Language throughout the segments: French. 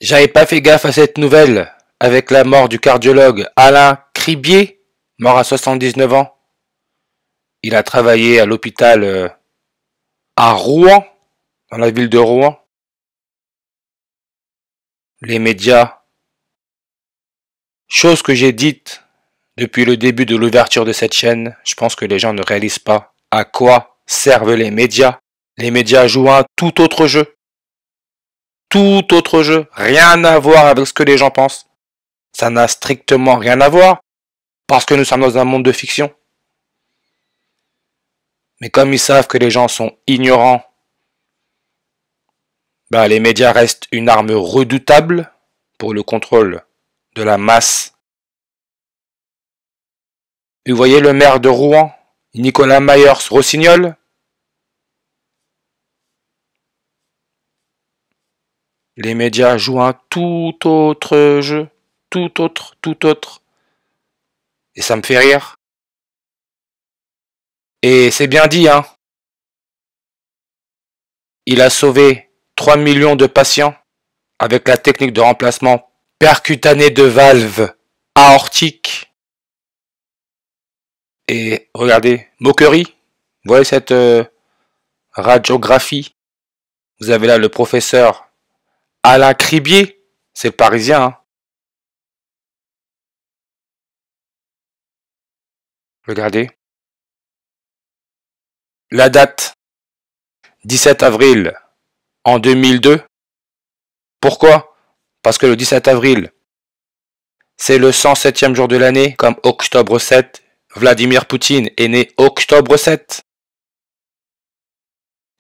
J'avais pas fait gaffe à cette nouvelle avec la mort du cardiologue Alain Cribier, mort à 79 ans. Il a travaillé à l'hôpital à Rouen, dans la ville de Rouen. Les médias, chose que j'ai dite depuis le début de l'ouverture de cette chaîne, je pense que les gens ne réalisent pas à quoi servent les médias. Les médias jouent un tout autre jeu. Tout autre jeu. Rien à voir avec ce que les gens pensent. Ça n'a strictement rien à voir parce que nous sommes dans un monde de fiction. Mais comme ils savent que les gens sont ignorants, les médias restent une arme redoutable pour le contrôle de la masse. Vous voyez le maire de Rouen, Nicolas Mayers-Rossignol? Les médias jouent un tout autre jeu, tout autre. Et ça me fait rire. Et c'est bien dit, hein. Il a sauvé 3 millions de patients avec la technique de remplacement percutané de valve aortique. Et regardez, moquerie. Vous voyez cette radiographie? Vous avez là le professeur Alain Cribier, c'est le Parisien. Hein. Regardez. La date, 17 avril en 2002. Pourquoi? Parce que le 17 avril, c'est le 107e jour de l'année, comme octobre 7. Vladimir Poutine est né octobre 7.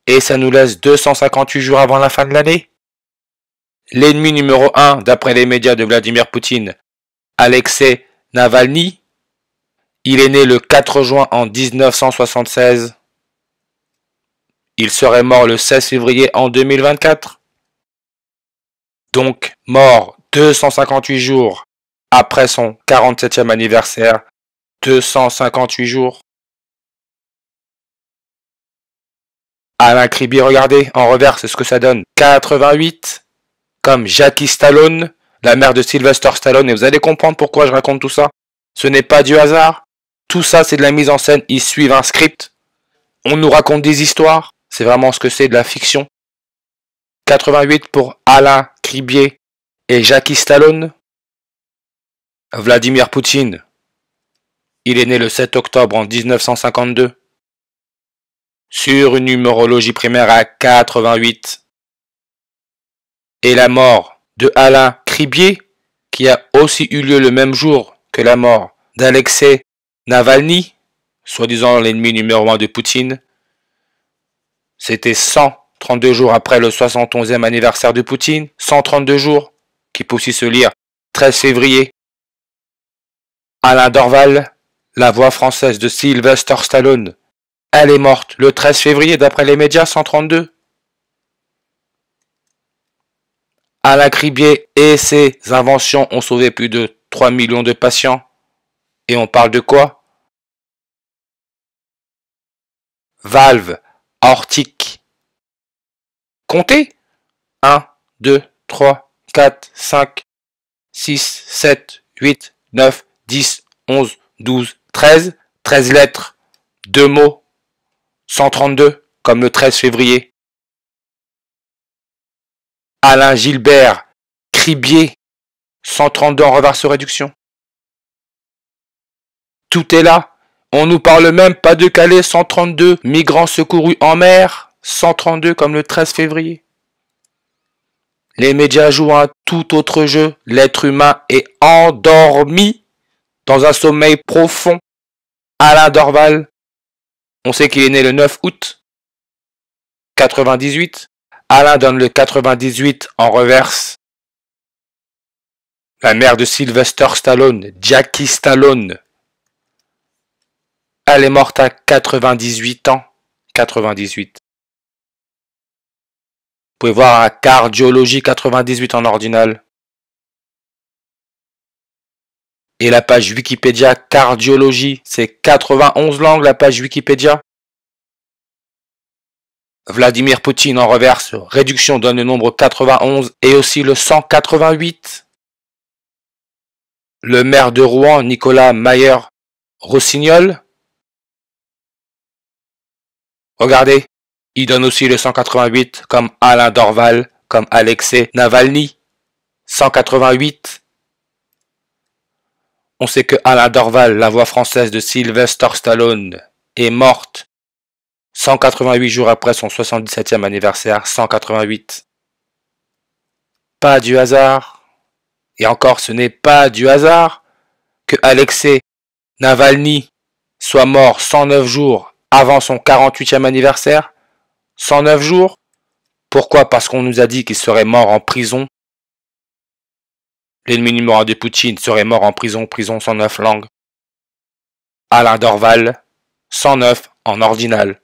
Et ça nous laisse 258 jours avant la fin de l'année. L'ennemi numéro 1, d'après les médias de Vladimir Poutine, Alexei Navalny, il est né le 4 juin en 1976. Il serait mort le 16 février en 2024. Donc, mort 258 jours après son 47e anniversaire. 258 jours. Alain Cribier, regardez, en revers, c'est ce que ça donne. 88, comme Jackie Stallone, la mère de Sylvester Stallone, et vous allez comprendre pourquoi je raconte tout ça. Ce n'est pas du hasard. Tout ça, c'est de la mise en scène. Ils suivent un script. On nous raconte des histoires. C'est vraiment ce que c'est de la fiction. 88 pour Alain Cribier et Jackie Stallone. Vladimir Poutine. Il est né le 7 octobre en 1952. Sur une numérologie primaire à 88. Et la mort de Alain Cribier, qui a aussi eu lieu le même jour que la mort d'Alexei Navalny, soi-disant l'ennemi numéro 1 de Poutine, c'était 132 jours après le 71e anniversaire de Poutine, 132 jours, qui peut aussi se lire 13 février. Alain Dorval, la voix française de Sylvester Stallone, elle est morte le 13 février d'après les médias, 132. Alain Cribier et ses inventions ont sauvé plus de 3 millions de patients. Et on parle de quoi? Valve aortique. Comptez. 1, 2, 3, 4, 5, 6, 7, 8, 9, 10, 11, 12, 13. 13 lettres. 2 mots. 132, comme le 13 février. Alain Gilbert Cribier. 132 en reverse réduction. Tout est là. On nous parle même pas de Calais, 132. Migrants secourus en mer, 132 comme le 13 février. Les médias jouent un tout autre jeu. L'être humain est endormi dans un sommeil profond. Alain Dorval, on sait qu'il est né le 9 août 98. Alain donne le 98 en reverse. La mère de Sylvester Stallone, Jackie Stallone, elle est morte à 98 ans. 98. Vous pouvez voir un cardiologie 98 en ordinal. Et la page Wikipédia cardiologie, c'est 91 langues la page Wikipédia. Vladimir Poutine en reverse, réduction donne le nombre 91 et aussi le 188. Le maire de Rouen, Nicolas Mayer-Rossignol. Regardez, il donne aussi le 188 comme Alain Dorval, comme Alexei Navalny. 188. On sait que Alain Dorval, la voix française de Sylvester Stallone, est morte 188 jours après son 77e anniversaire, 188. Pas du hasard. Et encore, ce n'est pas du hasard que Alexei Navalny soit mort 109 jours avant son 48e anniversaire. 109 jours. Pourquoi? Parce qu'on nous a dit qu'il serait mort en prison. L'ennemi numéro 1 de Poutine serait mort en prison, prison 109 langues. Alain Dorval, 109 en ordinal.